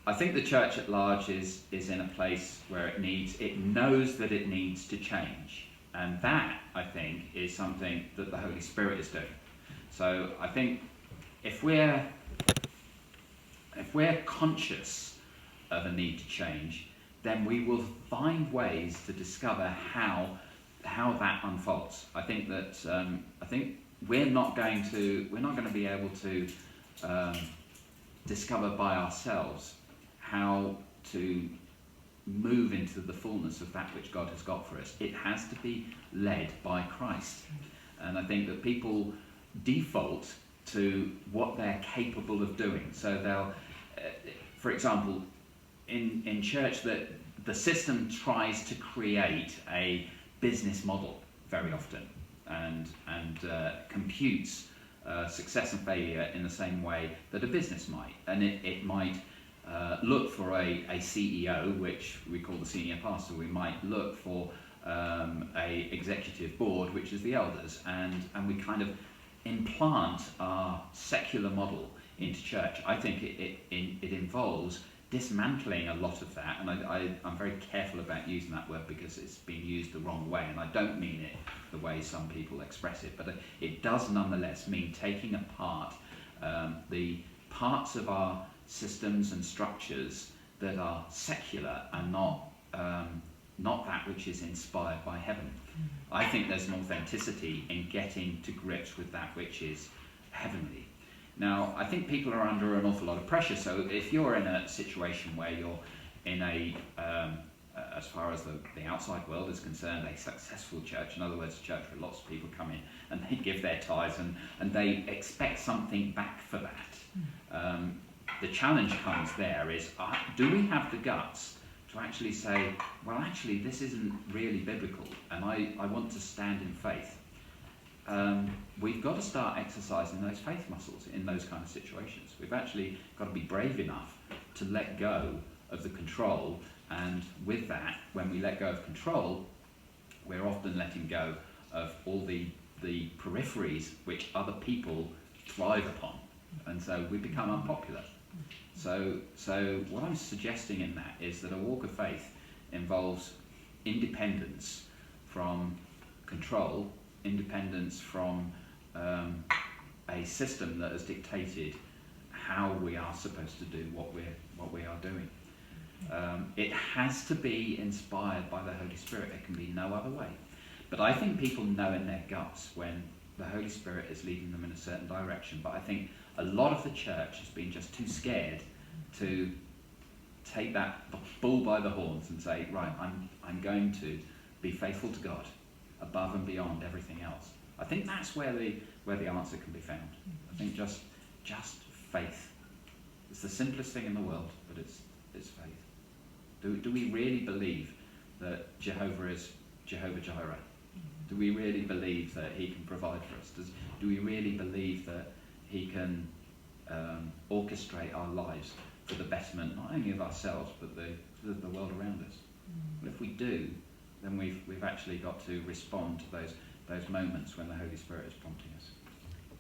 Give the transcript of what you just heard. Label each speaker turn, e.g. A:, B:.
A: I think the church at large is in a place where it knows that it needs to change. And that, I think, is something that the Holy Spirit is doing. So I think if we're conscious of a need to change, then we will find ways to discover how that unfolds. I think that we're not going to be able to discover by ourselves how to move into the fullness of that which God has got for us. It has to be led by Christ. And I think that people default to what they're capable of doing. So they'll, for example, in church, that the system tries to create a business model very often, and computes success and failure in the same way that a business might. And it might look for a CEO, which we call the senior pastor. We might look for a executive board, which is the elders, and we kind of implant our secular model into church. I think it involves dismantling a lot of that, and I'm very careful about using that word because it's been used the wrong way, and I don't mean it the way some people express it, but it does nonetheless mean taking apart the parts of our systems and structures that are secular and not that which is inspired by heaven. I think there's an authenticity in getting to grips with that which is heavenly. Now, I think people are under an awful lot of pressure, so if you're in a situation where you're in as far as the outside world is concerned, a successful church, in other words, a church where lots of people come in and they give their tithes and they expect something back for that. The challenge comes there is, do we have the guts to actually say, well, actually, this isn't really biblical, and I want to stand in faith? We've got to start exercising those faith muscles in those kind of situations. We've actually got to be brave enough to let go of the control, and with that, when we let go of control, we're often letting go of all the peripheries which other people thrive upon, and so we become unpopular. So what I'm suggesting in that is that a walk of faith involves independence from control, independence from a system that has dictated how we are supposed to do what we are doing. It has to be inspired by the Holy Spirit. There can be no other way. But I think people know in their guts when the Holy Spirit is leading them in a certain direction. But I think a lot of the church has been just too scared to take that bull by the horns and say, right, I'm going to be faithful to God above and beyond everything else. I think that's where the answer can be found. I think just faith. It's the simplest thing in the world, but it's faith. Do we really believe that Jehovah is Jehovah Jireh? Do we really believe that he can provide for us? Do we really believe that he can orchestrate our lives for the betterment not only of ourselves but the world around us? Well, if we do, then we've actually got to respond to those moments when the Holy Spirit is prompting us.